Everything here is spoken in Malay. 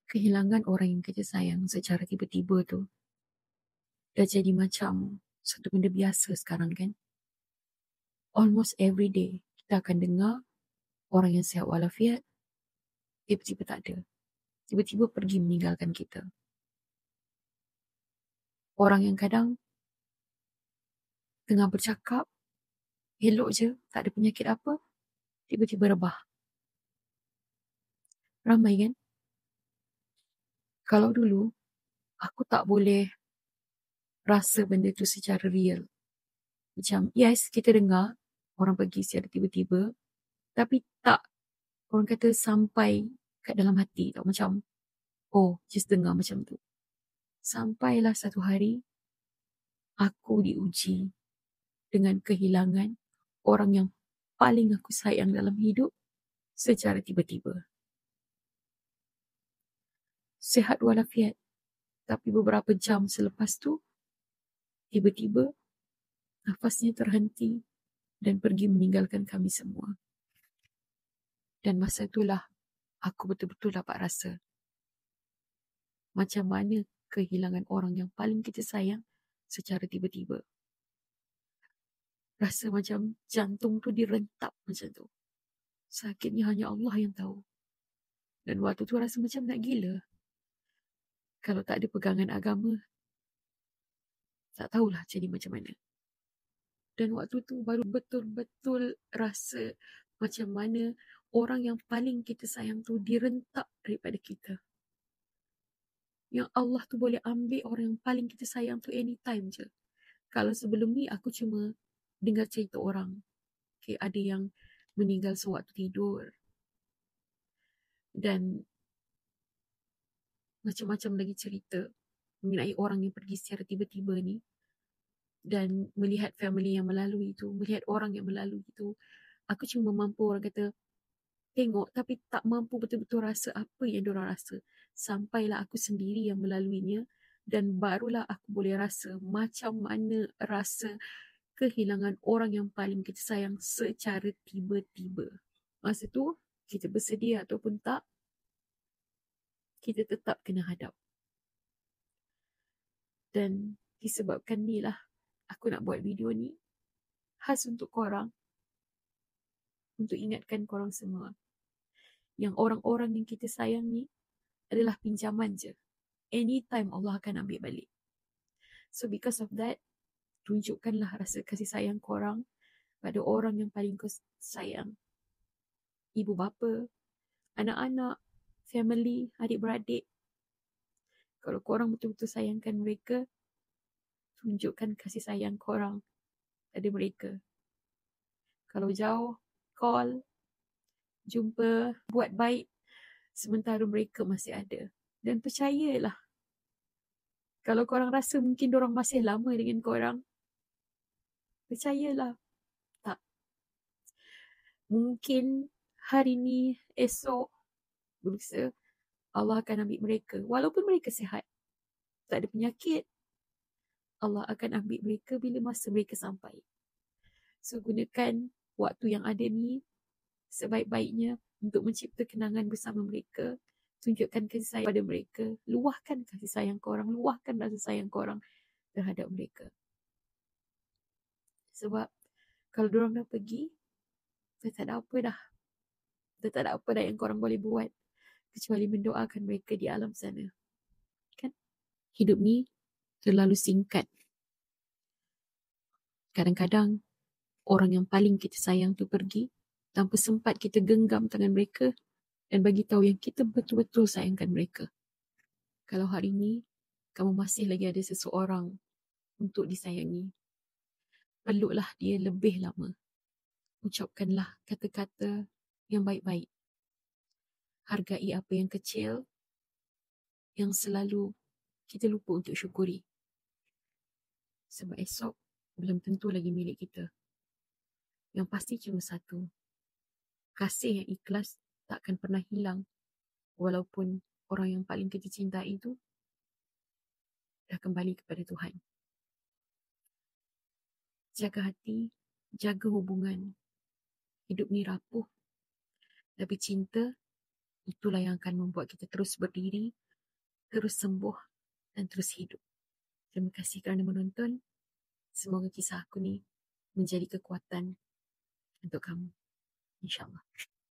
Kehilangan orang yang kita sayang secara tiba-tiba tu dah jadi macam satu benda biasa sekarang kan. Almost every day kita akan dengar orang yang sihat walafiat tiba-tiba tak ada. Tiba-tiba pergi meninggalkan kita. Orang yang kadang tengah bercakap, elok je, tak ada penyakit apa, tiba-tiba rebah. Ramai kan? Kalau dulu, aku tak boleh rasa benda tu secara real. Macam, yes, kita dengar orang pergi secara tiba-tiba, tapi tak, orang kata sampai kat dalam hati tau. Macam, oh, just dengar macam tu. Sampailah satu hari, aku diuji dengan kehilangan orang yang paling aku sayang dalam hidup secara tiba-tiba. Sihat walafiat. Tapi beberapa jam selepas tu, tiba-tiba nafasnya terhenti dan pergi meninggalkan kami semua. Dan masa itulah aku betul-betul dapat rasa macam mana kehilangan orang yang paling kita sayang secara tiba-tiba. Rasa macam jantung tu direntap macam tu. Sakitnya hanya Allah yang tahu. Dan waktu tu rasa macam nak gila. Kalau tak ada pegangan agama, tak tahulah jadi macam mana. Dan waktu tu baru betul-betul rasa macam mana orang yang paling kita sayang tu direntak daripada kita. Yang Allah tu boleh ambil orang yang paling kita sayang tu anytime je. Kalau sebelum ni aku cuma dengar cerita orang. Okay, ada yang meninggal sewaktu tidur. Dan macam-macam lagi cerita mengenai orang yang pergi secara tiba-tiba ni. Dan melihat family yang melalui itu, melihat orang yang melalui itu, aku cuma mampu orang kata tengok tapi tak mampu betul-betul rasa apa yang diorang rasa. Sampailah aku sendiri yang melaluinya dan barulah aku boleh rasa macam mana rasa kehilangan orang yang paling kita sayang secara tiba-tiba. Masa tu, kita bersedia ataupun tak, kita tetap kena hadap. Dan disebabkan ni lah, aku nak buat video ni khas untuk korang, untuk ingatkan korang semua yang orang-orang yang kita sayang ni adalah pinjaman je. Anytime Allah akan ambil balik. So because of that, tunjukkanlah rasa kasih sayang korang pada orang yang paling kau sayang. Ibu bapa, anak-anak, family, adik-beradik. Kalau korang betul-betul sayangkan mereka, tunjukkan kasih sayang korang pada mereka. Kalau jauh, call, jumpa, buat baik sementara mereka masih ada. Dan percayalah, kalau korang rasa mungkin diorang masih lama dengan korang, percayalah, tak. Mungkin hari ni, esok, berusaha, Allah akan ambil mereka. Walaupun mereka sihat, tak ada penyakit, Allah akan ambil mereka bila masa mereka sampai. So, gunakan waktu yang ada ni sebaik-baiknya untuk mencipta kenangan bersama mereka. Tunjukkan kasih sayang pada mereka. Luahkan kasih sayang korang. Luahkan rasa sayang korang terhadap mereka. Sebab kalau diorang dah pergi, dah tak ada apa dah. Dah tak ada apa dah yang korang boleh buat kecuali mendoakan mereka di alam sana. Kan? Hidup ni terlalu singkat. Kadang-kadang orang yang paling kita sayang tu pergi tanpa sempat kita genggam tangan mereka dan bagi tahu yang kita betul-betul sayangkan mereka. Kalau hari ni kamu masih lagi ada seseorang untuk disayangi, peluklah dia lebih lama. Ucapkanlah kata-kata yang baik-baik. Hargai apa yang kecil yang selalu kita lupa untuk syukuri. Sebab esok belum tentu lagi milik kita. Yang pasti cuma satu. Kasih yang ikhlas takkan pernah hilang walaupun orang yang paling kita cintai itu dah kembali kepada Tuhan. Jaga hati, jaga hubungan. Hidup ni rapuh, tapi cinta itulah yang akan membuat kita terus berdiri, terus sembuh dan terus hidup. Terima kasih kerana menonton. Semoga kisah aku ni menjadi kekuatan untuk kamu. InsyaAllah.